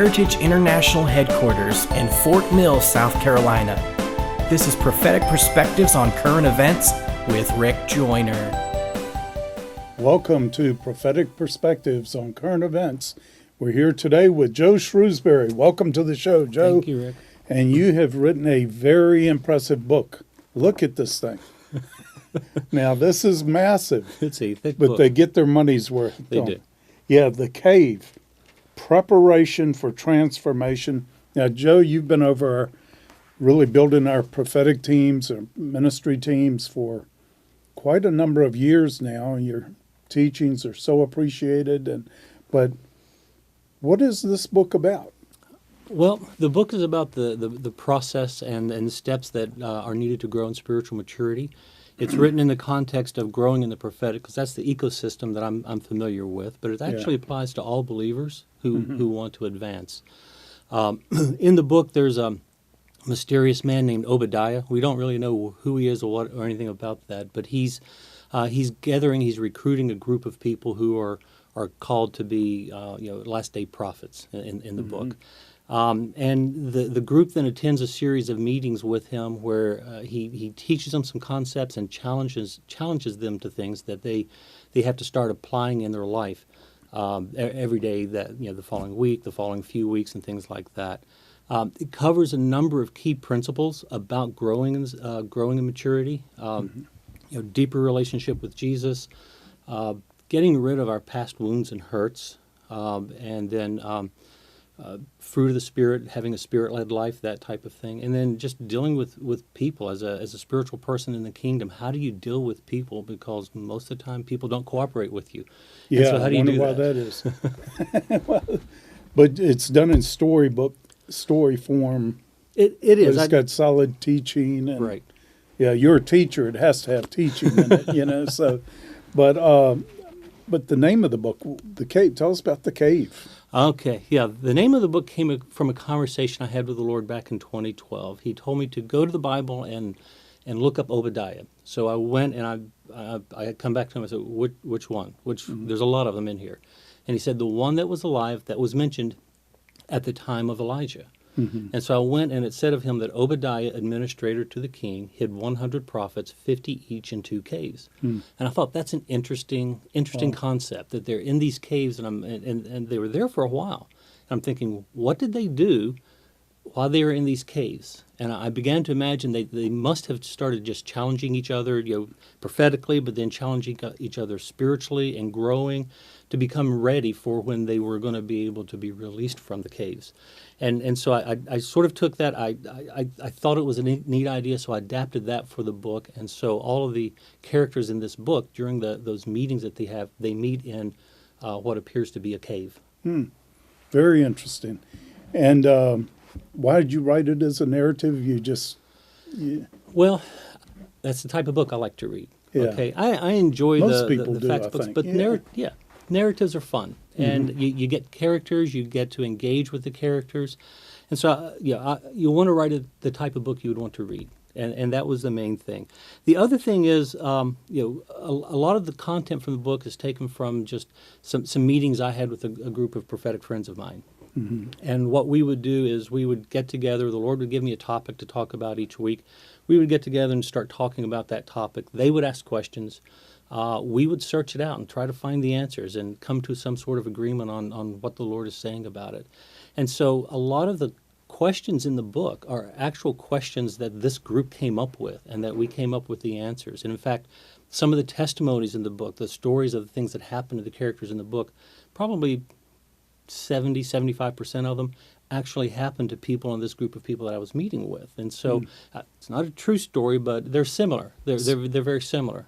Heritage International Headquarters in Fort Mill, South Carolina. This is Prophetic Perspectives on Current Events with Rick Joyner. Welcome to Prophetic Perspectives on Current Events. We're here today with Joe Shrewsbury. Welcome to the show, Joe. Thank you, Rick. And you have written a very impressive book. Look at this thing. Now, this is massive. It's a thick but book. They get their money's worth. They do. Yeah, The Cave, Preparation for Transformation. Now, Joe, you've been over really building our prophetic teams, our ministry teams for quite a number of years now. Your teachings are so appreciated. But what is this book about? Well, the book is about the process and the steps that are needed to grow in spiritual maturity. It's written in the context of growing in the prophetic, because that's the ecosystem that I'm familiar with. But it actually applies to all believers who want to advance. In the book, there's a mysterious man named Obadiah. We don't really know who he is or anything about that. But he's recruiting a group of people who are called to be last day prophets in the book. And the group then attends a series of meetings with him where he teaches them some concepts and challenges them to things that they have to start applying in their life every day, that the following week, the following few weeks, and things like that. It covers a number of key principles about growing in maturity, deeper relationship with Jesus, getting rid of our past wounds and hurts, and then fruit of the Spirit, having a Spirit-led life, that type of thing. And then just dealing with people as a spiritual person in the kingdom. How do you deal with people? Because most of the time people don't cooperate with you. Yeah, and so how do you I wonder do why that? that is. But it's done in story form. It is. It's got solid teaching. And, right. Yeah, you're a teacher. It has to have teaching in it, So, but the name of the book, The Cave. Tell us about The Cave. Okay, yeah. The name of the book came from a conversation I had with the Lord back in 2012. He told me to go to the Bible and look up Obadiah. So I went and I had come back to him and I said, which one? There's a lot of them in here. And he said, the one that was alive, that was mentioned at the time of Elijah. And so I went, and it said of him that Obadiah, administrator to the king, hid 100 prophets, 50 each, in 2 caves. And I thought that's an interesting concept, that they're in these caves, and they were there for a while. And I'm thinking, what did they do while they were in these caves? And I began to imagine they must have started just challenging each other, prophetically, but then challenging each other spiritually and growing to become ready for when they were going to be able to be released from the caves. And so I sort of took that. I thought it was a neat idea, so I adapted that for the book. And so all of the characters in this book, during those meetings that they meet in what appears to be a cave. Very interesting. And why did you write it as a narrative? Well, that's the type of book I like to read. Yeah. Okay, I enjoy Most the people do, fact I books, think. but Yeah. narratives are fun, and you get characters, you get to engage with the characters, and so you want to write the type of book you would want to read, and that was the main thing. The other thing is, a lot of the content from the book is taken from just some meetings I had with a group of prophetic friends of mine. And what we would do is we would get together. The Lord would give me a topic to talk about each week. We would get together and start talking about that topic. They would ask questions. We would search it out and try to find the answers and come to some sort of agreement on what the Lord is saying about it. And so a lot of the questions in the book are actual questions that this group came up with and that we came up with the answers. And in fact, some of the testimonies in the book, the stories of the things that happened to the characters in the book, probably 75% of them actually happened to people in this group of people that I was meeting with. And so it's not a true story, but they're similar. They're very similar.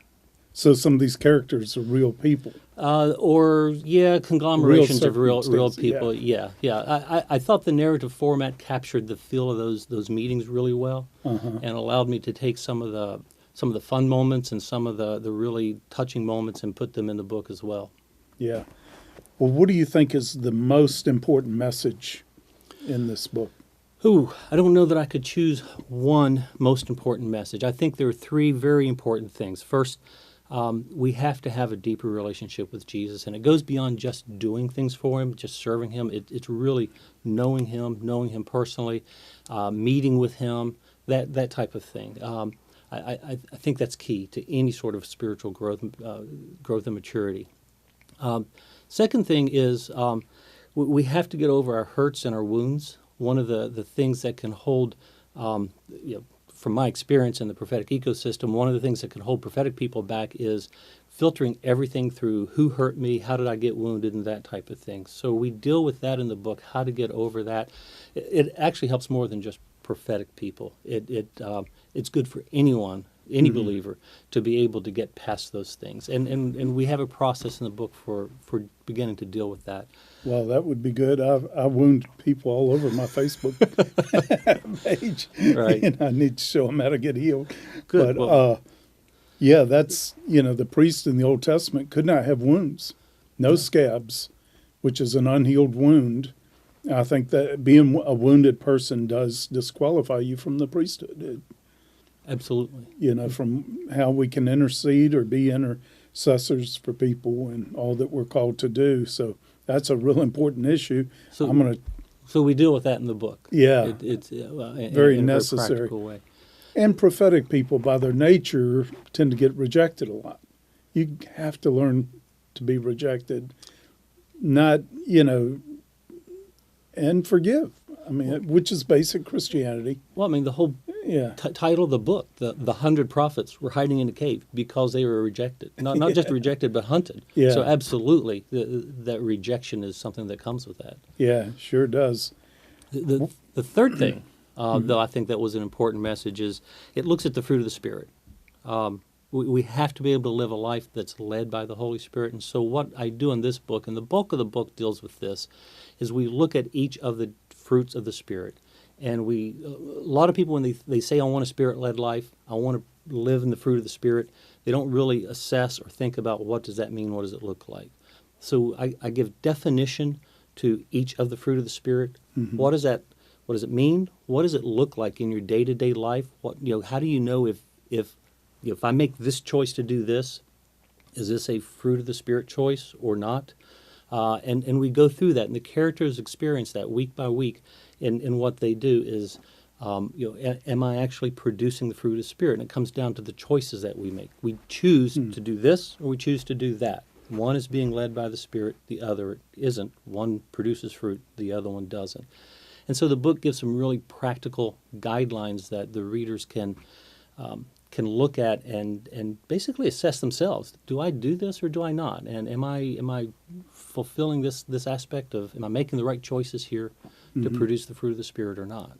So some of these characters are real people. Conglomerations of real people. Yeah. I thought the narrative format captured the feel of those meetings really well, and allowed me to take some of the fun moments and some of the really touching moments and put them in the book as well. Yeah. Well, what do you think is the most important message in this book? I don't know that I could choose one most important message. I think there are 3 very important things. First, we have to have a deeper relationship with Jesus, and it goes beyond just doing things for Him, just serving Him. It's really knowing Him personally, meeting with Him, that type of thing. I think that's key to any sort of spiritual growth and maturity. Second thing is we have to get over our hurts and our wounds. One of the things that can hold, from my experience in the prophetic ecosystem, one of the things that can hold prophetic people back is filtering everything through who hurt me, how did I get wounded, and that type of thing. So we deal with that in the book, how to get over that. It actually helps more than just prophetic people. It's good for anyone, any believer, to be able to get past those things. And we have a process in the book for beginning to deal with that. Well, that would be good. I wound people all over my Facebook page. Right. And I need to show them how to get healed. Good. But, yeah, that's, the priest in the Old Testament could not have wounds. No scabs, which is an unhealed wound. I think that being a wounded person does disqualify you from the priesthood. Absolutely. From how we can intercede or be intercessors for people and all that we're called to do. So that's a real important issue. So we deal with that in the book. Yeah, it's very in necessary. A very practical way. And prophetic people, by their nature, tend to get rejected a lot. You have to learn to be rejected, not, and forgive. I mean, which is basic Christianity. Well, I mean, the whole title of the book, the 100 prophets were hiding in a cave because they were rejected. Not just rejected, but hunted. Yeah. So absolutely, that rejection is something that comes with that. Yeah, sure does. The third thing, though, I think that was an important message, is it looks at the fruit of the Spirit. We have to be able to live a life that's led by the Holy Spirit. And so what I do in this book, and the bulk of the book deals with this, is we look at each of the fruits of the Spirit. And a lot of people, when they say, I want a Spirit-led life, I want to live in the fruit of the Spirit, they don't really assess or think about what does that mean, what does it look like. So I give definition to each of the fruit of the Spirit. Mm-hmm. What does it mean? What does it look like in your day-to-day life? How do you know if I make this choice to do this, is this a fruit of the Spirit choice or not? And we go through that, and the characters experience that week by week. And what they do is, am I actually producing the fruit of the Spirit? And it comes down to the choices that we make. We choose to do this, or we choose to do that. One is being led by the Spirit, the other isn't. One produces fruit, the other one doesn't. And so the book gives some really practical guidelines that the readers can look at and basically assess themselves. Do I do this or do I not? And am I fulfilling this aspect of, am I making the right choices here to produce the fruit of the Spirit or not?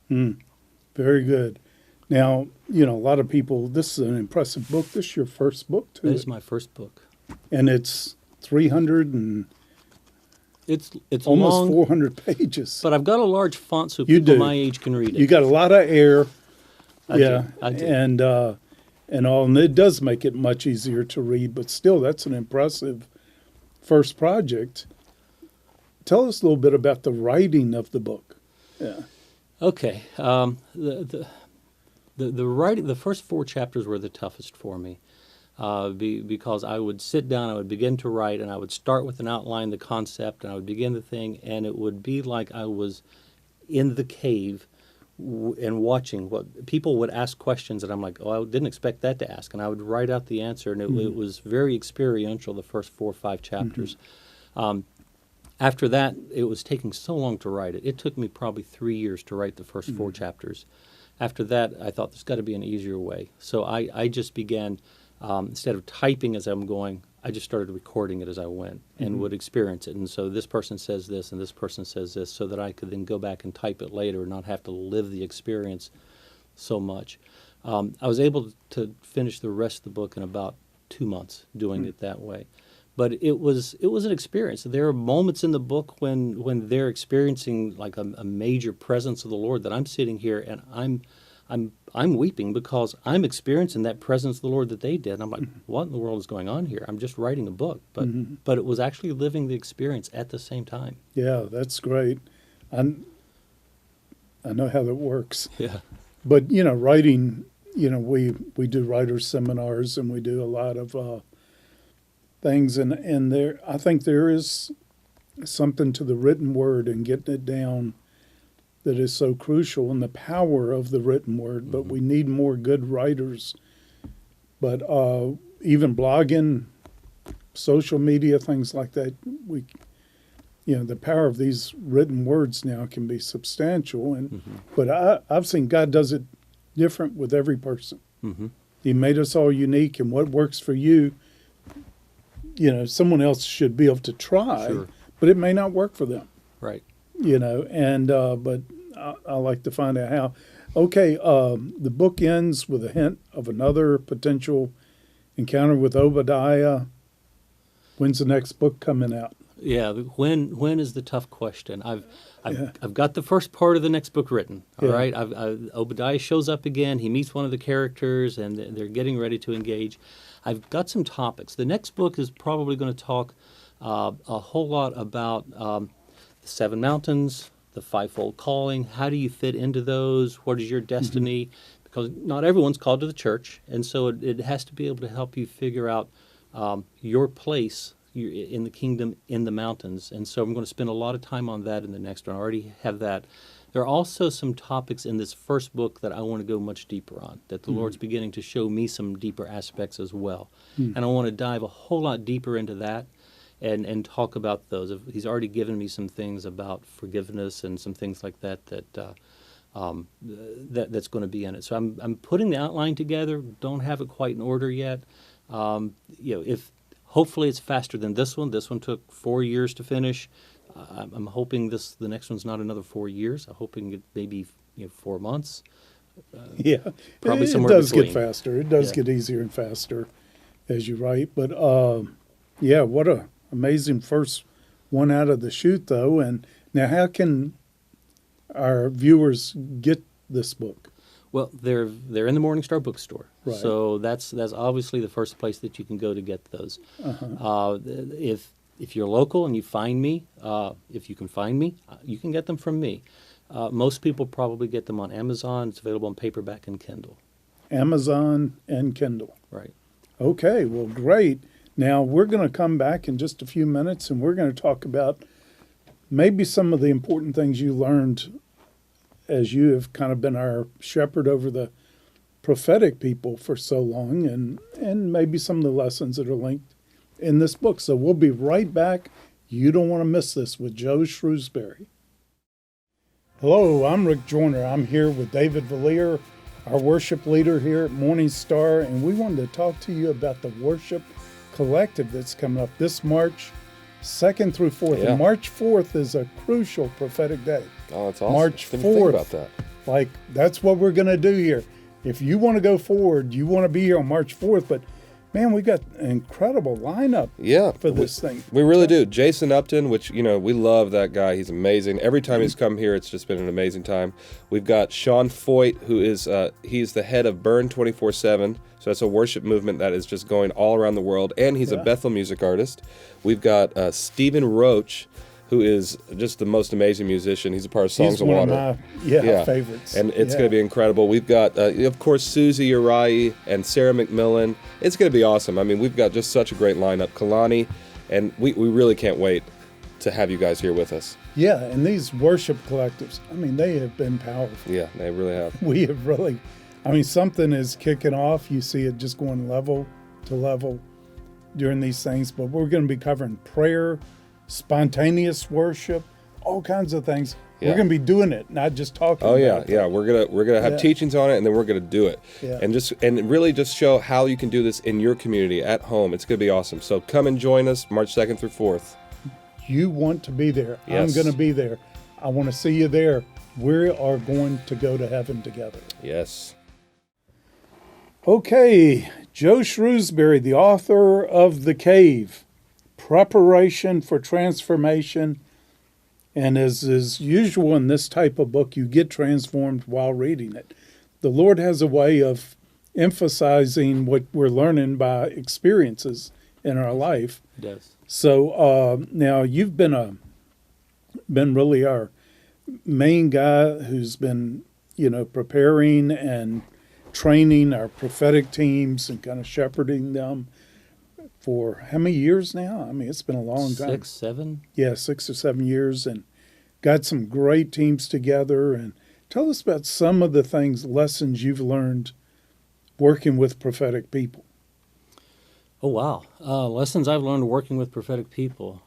Very good. Now, a lot of people, this is an impressive book. This is your first book, too. This is my first book. And it's 300 and... It's almost long, 400 pages. But I've got a large font so people my age can read it. You got a lot of air. I do. And all, and it does make it much easier to read, but still, that's an impressive first project. Tell us a little bit about the writing of the book. Yeah. Okay. The writing, the first 4 chapters were the toughest for me, because I would sit down, I would begin to write, and I would start with an outline, the concept, and I would begin the thing, and it would be like I was in the cave and watching what people would ask questions, and I'm like, I didn't expect that to ask, and I would write out the answer, and it was very experiential, the first 4 or 5 chapters. After that, it was taking so long to write it. It took me probably 3 years to write the first 4 chapters. After that, I thought there's got to be an easier way. So I just began, instead of typing as I'm going, I just started recording it as I went and would experience it. And so this person says this and this person says this, so that I could then go back and type it later and not have to live the experience so much. I was able to finish the rest of the book in about 2 months doing it that way. But it was an experience. There are moments in the book when they're experiencing like a major presence of the Lord that I'm sitting here and I'm weeping because I'm experiencing that presence of the Lord that they did. And I'm like, what in the world is going on here? I'm just writing a book, but it was actually living the experience at the same time. Yeah, that's great. I know how that works. Yeah. But writing we do writer seminars, and we do a lot of things, and there, I think there is something to the written word and getting it down that is so crucial, and the power of the written word. But we need more good writers. But even blogging, social media, things like that, the power of these written words now can be substantial. And but I've seen God does it different with every person. He made us all unique, and what works for you, someone else should be able to try, Sure. but it may not work for them. Right. And but I like to find out how. Okay, the book ends with a hint of another potential encounter with Obadiah. When's the next book coming out? Yeah, when is the tough question. I've got the first part of the next book written. All right, Obadiah shows up again. He meets one of the characters, and they're getting ready to engage. I've got some topics. The next book is probably going to talk a whole lot about the seven mountains, the fivefold calling. How do you fit into those? What is your destiny? Because not everyone's called to the church, and so it has to be able to help you figure out your place in the kingdom in the mountains. And so I'm going to spend a lot of time on that in the next one. I already have that. There are also some topics in this first book that I want to go much deeper on, that the Lord's beginning to show me some deeper aspects as well. And I want to dive a whole lot deeper into that and talk about those. He's already given me some things about forgiveness and some things like that that's going to be in it. So I'm putting the outline together. Don't have it quite in order yet. If hopefully it's faster than this one. This one took 4 years to finish. I'm hoping the next one's not another 4 years. I'm hoping it maybe 4 months. Probably somewhere it does between. get faster. It does get easier and faster as you write. But what a amazing first one out of the chute, though. And now, how can our viewers get this book? Well, they're in the MorningStar bookstore, Right. so that's obviously the first place that you can go to get those. If you're local and you find me, if you can find me, you can get them from me. Most people probably get them on Amazon. It's available on paperback and Kindle. Amazon and Kindle. Right. Okay, well, great. Now, we're going to come back in just a few minutes, and we're going to talk about maybe some of the important things you learned as you have kind of been our shepherd over the prophetic people for so long, and maybe some of the lessons that are linked in this book. So we'll be right back. You don't want to miss this with Joe Shrewsbury. Hello, I'm Rick Joyner. I'm here with David Valier, our worship leader here at MorningStar, and we wanted to talk to you about the worship collective that's coming up this March 2nd through 4th. Yeah. And March 4th is a crucial prophetic day. Oh, that's awesome. March Didn't think 4th. about that. Like, that's what we're going to do here. If you want to go forward, you want to be here on March 4th, but man, we got an incredible lineup for this thing. We really do. Jason Upton, which, we love that guy. He's amazing. Every time he's come here, it's just been an amazing time. We've got Sean Foyt, who is, he's the head of Burn 24/7. So that's a worship movement that is just going all around the world. And he's a Bethel music artist. We've got Stephen Roach, who is just the most amazing musician. He's a part of Songs of Water. He's one of my favorites. And it's going to be incredible. We've got, of course, Susie Uriah and Sarah McMillan. It's going to be awesome. I mean, we've got just such a great lineup. Kalani, and we really can't wait to have you guys here with us. Yeah, and these worship collectives, I mean, they have been powerful. Yeah, they really have. We have really, something is kicking off. You see it just going level to level during these things. But we're going to be covering prayer, spontaneous worship, all kinds of things. Yeah. We're going to be doing it, not just talking. Oh about yeah, it. We're gonna have teachings on it, and then we're gonna do it, and really just show how you can do this in your community at home. It's gonna be awesome. So come and join us March 2nd through 4th. You want to be there. Yes. I'm going to be there. I want to see you there. We are going to go to heaven together. Yes. Okay, Joe Shrewsbury, the author of The Cave, Preparation for Transformation. And as is usual in this type of book, you get transformed while reading it. The Lord has a way of emphasizing what we're learning by experiences in our life. It does. So now you've been really our main guy who's been, preparing and training our prophetic teams and kind of shepherding them for how many years now? I mean, it's been a long time. 6, 7? Yeah, 6 or 7 years, and got some great teams together. And tell us about some of the lessons you've learned working with prophetic people. Oh, wow. Lessons I've learned working with prophetic people.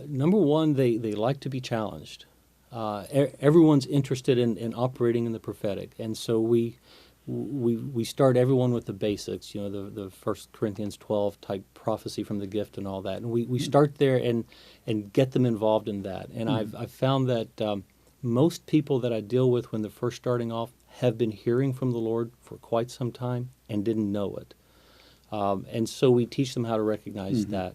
Number one, they like to be challenged. Everyone's interested in operating in the prophetic, and so we start everyone with the basics, the 1 Corinthians 12 type prophecy from the gift and all that, and we start there and get them involved in that. And I've found that most people that I deal with when they're first starting off have been hearing from the Lord for quite some time and didn't know it. And so we teach them how to recognize that.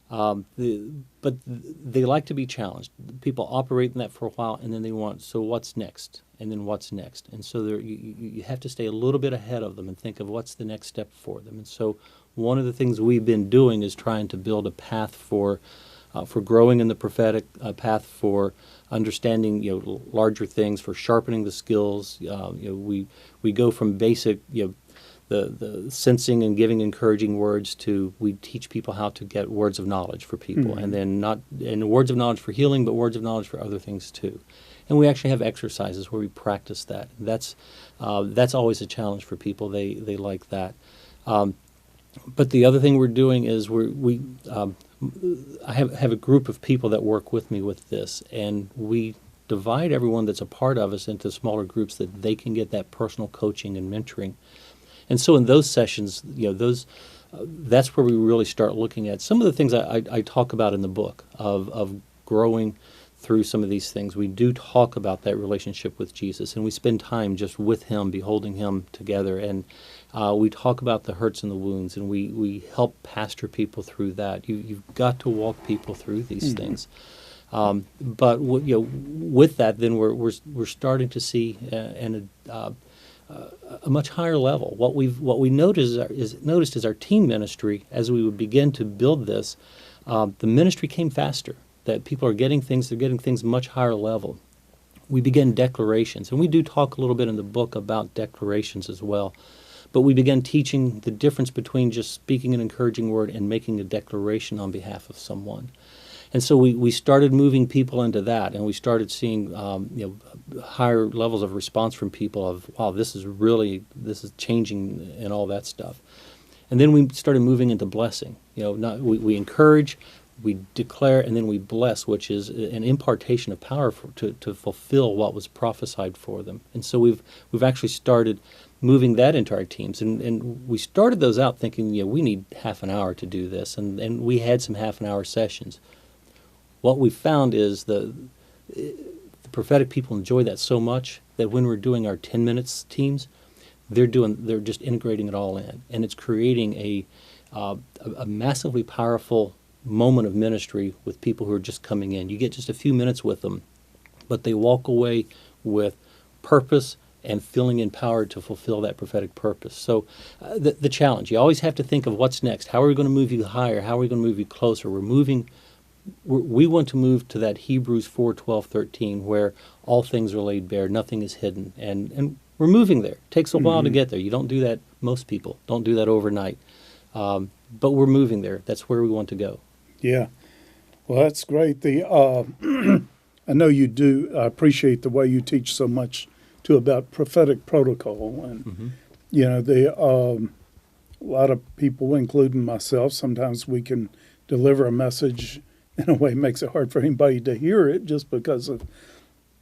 But they like to be challenged. People operate in that for a while, and then they want, so what's next? And then what's next? And so you have to stay a little bit ahead of them and think of what's the next step for them. And so one of the things we've been doing is trying to build a path for growing in the prophetic, a path for understanding larger things, for sharpening the skills. We go from basic the sensing and giving encouraging words to we teach people how to get words of knowledge for people, and then not words of knowledge for healing, but words of knowledge for other things too. And we actually have exercises where we practice that. That's always a challenge for people. They like that. But the other thing we're doing is I have a group of people that work with me with this, and we divide everyone that's a part of us into smaller groups that they can get that personal coaching and mentoring. And so in those sessions, that's where we really start looking at some of the things I talk about in the book of growing through some of these things. We do talk about that relationship with Jesus, and we spend time just with Him, beholding Him together, and we talk about the hurts and the wounds, and we help pastor people through that. You've got to walk people through these things. But with that, then we're starting to see a much higher level. What we noticed is our teen ministry, as we would begin to build this, the ministry came faster. That people are getting things, they're getting things much higher level. We began declarations, and we do talk a little bit in the book about declarations as well. But we began teaching the difference between just speaking an encouraging word and making a declaration on behalf of someone. And so we started moving people into that, and we started seeing higher levels of response from people of, wow, this is changing and all that stuff. And then we started moving into blessing. We encourage, we declare, and then we bless, which is an impartation of power to fulfill what was prophesied for them. And so we've actually started moving that into our teams. And we started those out thinking, we need half an hour to do this. And we had some half-an-hour sessions. What we found is the prophetic people enjoy that so much that when we're doing our 10 minutes teams, they're just integrating it all in, and it's creating a massively powerful moment of ministry with people who are just coming in. You get just a few minutes with them, but they walk away with purpose and feeling empowered to fulfill that prophetic purpose. So the challenge, you always have to think of what's next. How are we going to move you higher? How are we going to move you closer? We want to move to that Hebrews 4:12-13, where all things are laid bare, nothing is hidden, and we're moving there. It takes a while to get there. You don't do that. Most people don't do that overnight, but we're moving there. That's where we want to go. Yeah, well, that's great. I know you do. I appreciate the way you teach so much too about prophetic protocol, and a lot of people, including myself, sometimes we can deliver a message in a way that makes it hard for anybody to hear it just because of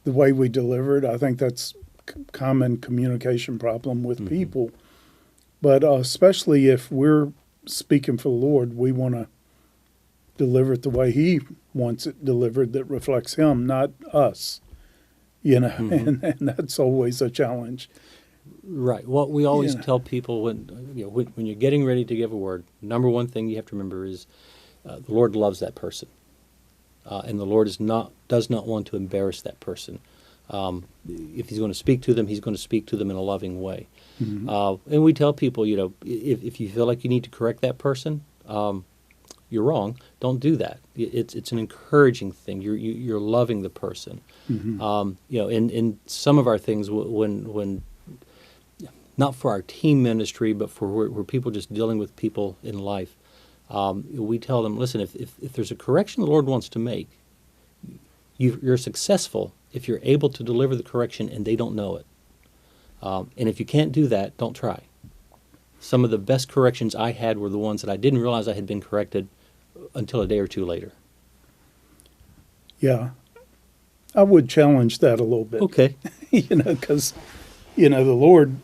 the way we deliver it. I think that's a common communication problem with people. But especially if we're speaking for the Lord, we want to deliver it the way He wants it delivered that reflects Him, not us. And that's always a challenge. Right. Well, we always tell people when you're getting ready to give a word, number one thing you have to remember is the Lord loves that person, and the Lord does not want to embarrass that person. If He's going to speak to them, He's going to speak to them in a loving way. And we tell people, if you feel like you need to correct that person, you're wrong. Don't do that. It's an encouraging thing. You're loving the person. In some of our things, when not for our team ministry, but for where people just dealing with people in life. We tell them, listen, if there's a correction the Lord wants to make, you're successful if you're able to deliver the correction and they don't know it. And if you can't do that, don't try. Some of the best corrections I had were the ones that I didn't realize I had been corrected until a day or two later. Yeah. I would challenge that a little bit. Okay. Because, the Lord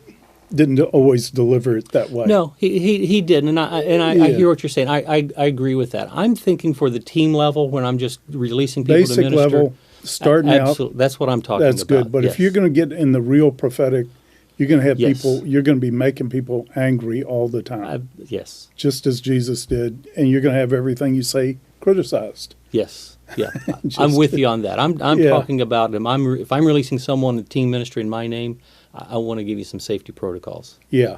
didn't always deliver it that way. No, he didn't, and I hear what you're saying. I agree with that. I'm thinking for the team level when I'm just releasing people Basic to minister. level, starting out. That's what I'm talking about. That's good. But yes. if you're going to get in the real prophetic, you're going to have Yes. people, you're going to be making people angry all the time. Yes. Just as Jesus did. And you're going to have everything you say criticized. Yes. Yeah. I'm with you on that. I'm Yeah. talking about if I'm releasing someone in team ministry in my name, I want to give you some safety protocols. Yeah.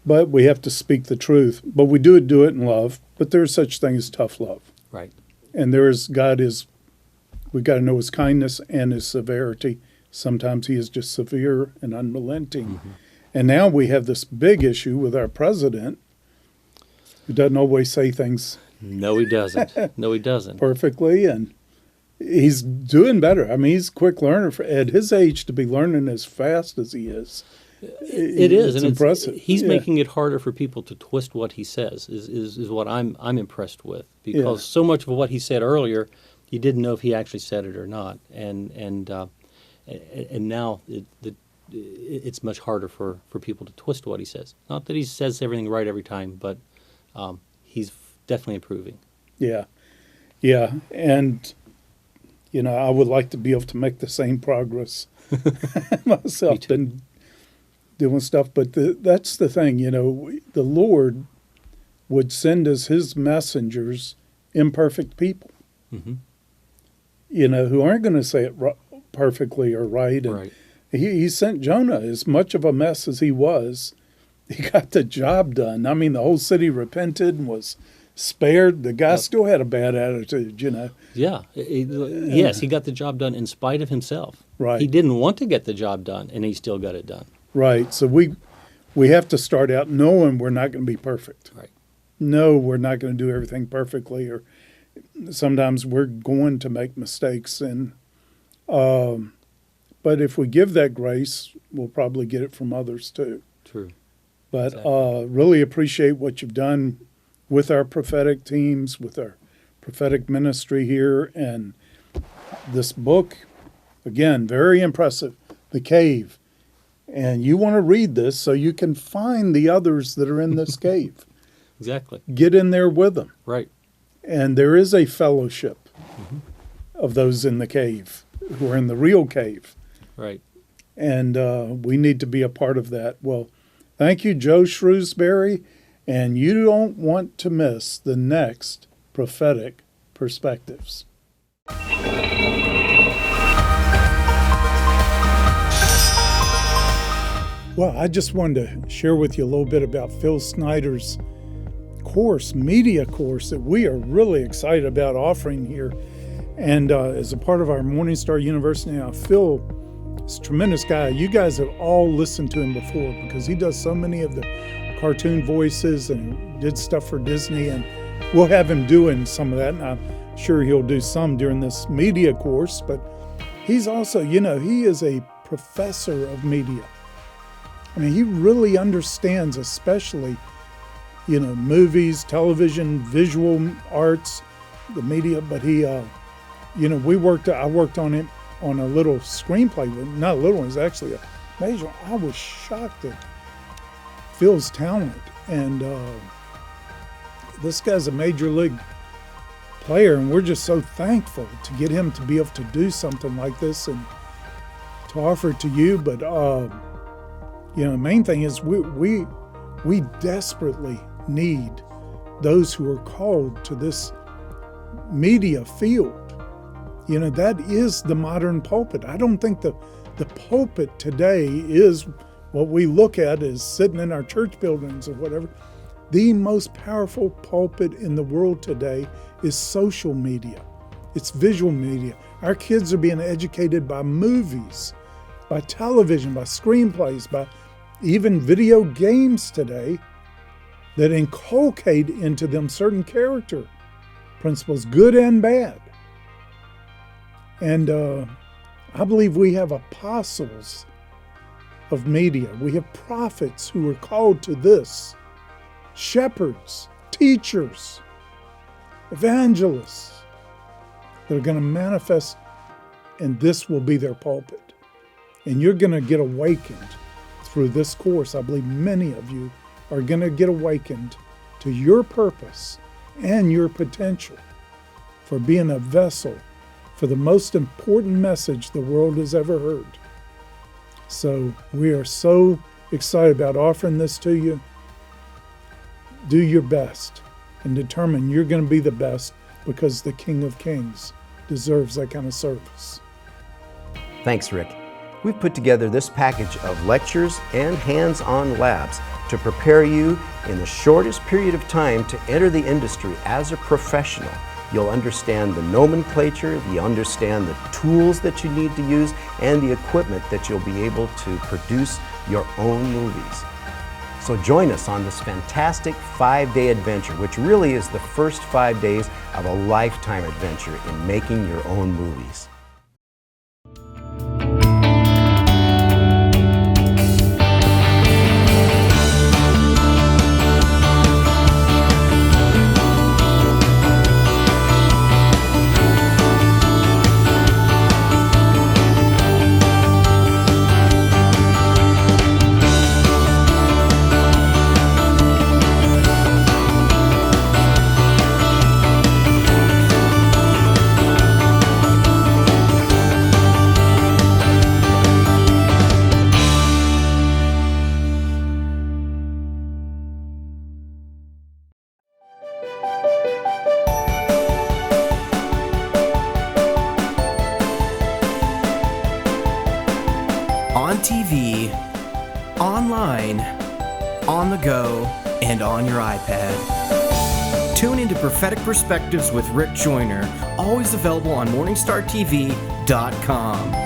But we have to speak the truth. But we do it in love. But there's such thing as tough love. Right. And we got to know his kindness and his severity. Sometimes he is just severe and unrelenting. Mm-hmm. And now we have this big issue with our president who doesn't always say things No, he doesn't. No, he doesn't. perfectly. And he's doing better. I mean, he's a quick learner at his age to be learning as fast as he is. It is, it's and impressive. He's Yeah. making it harder for people to twist what he says. Is what I'm impressed with, because Yeah. so much of what he said earlier, you didn't know if he actually said it or not, and now it's much harder for people to twist what he says. Not that he says everything right every time, but he's definitely improving. Yeah. Yeah. And, I would like to be able to make the same progress myself and doing stuff. But that's the thing, the Lord would send us his messengers, imperfect people, Mm-hmm. Who aren't going to say it perfectly or right. And Right. he sent Jonah, as much of a mess as he was. He got the job done. I mean, the whole city repented and was spared. The guy still had a bad attitude, Yeah. Yes, he got the job done in spite of himself. Right. He didn't want to get the job done, and he still got it done. Right. So we have to start out knowing we're not going to be perfect. Right. No, we're not going to do everything perfectly, or sometimes we're going to make mistakes. And but if we give that grace, we'll probably get it from others too. True. But Exactly. really appreciate what you've done with our prophetic teams, with our prophetic ministry here, and this book. Again, very impressive. The Cave. And you want to read this so you can find the others that are in this cave. Exactly. Get in there with them. Right. And there is a fellowship of those in the cave who are in the real cave. Right. And we need to be a part of that. Well, thank you, Joe Shrewsbury. And you don't want to miss the next Prophetic Perspectives. Well, I just wanted to share with you a little bit about Phil Snyder's course, media course, that we are really excited about offering here. And as a part of our MorningStar University now, Phil is a tremendous guy. You guys have all listened to him before because he does so many of the cartoon voices and did stuff for Disney. And we'll have him doing some of that. And I'm sure he'll do some during this media course. But he's also, he is a professor of media. I mean, he really understands, especially, movies, television, visual arts, the media. But he, I worked on him on a little screenplay. Not a little one, it was actually a major. I was shocked at Phil's talent. And this guy's a major league player, and we're just so thankful to get him to be able to do something like this and to offer it to you. But the main thing is we desperately need those who are called to this media field. That is the modern pulpit. I don't think the pulpit today is what we look at as sitting in our church buildings or whatever. The most powerful pulpit in the world today is social media. It's visual media. Our kids are being educated by movies, by television, by screenplays, by even video games today that inculcate into them certain character principles, good and bad. And I believe we have apostles of media. We have prophets who are called to this, shepherds, teachers, evangelists that are going to manifest, and this will be their pulpit. And you're going to get awakened through this course. I believe many of you are going to get awakened to your purpose and your potential for being a vessel for the most important message the world has ever heard. So we are so excited about offering this to you. Do your best and determine you're going to be the best, because the King of Kings deserves that kind of service. Thanks, Rick. We've put together this package of lectures and hands-on labs to prepare you in the shortest period of time to enter the industry as a professional. You'll understand the nomenclature, you'll understand the tools that you need to use, and the equipment that you'll be able to produce your own movies. So join us on this fantastic 5-day adventure, which really is the first 5 days of a lifetime adventure in making your own movies. On TV, online, on the go, and on your iPad. Tune into Prophetic Perspectives with Rick Joyner, always available on MorningStarTV.com.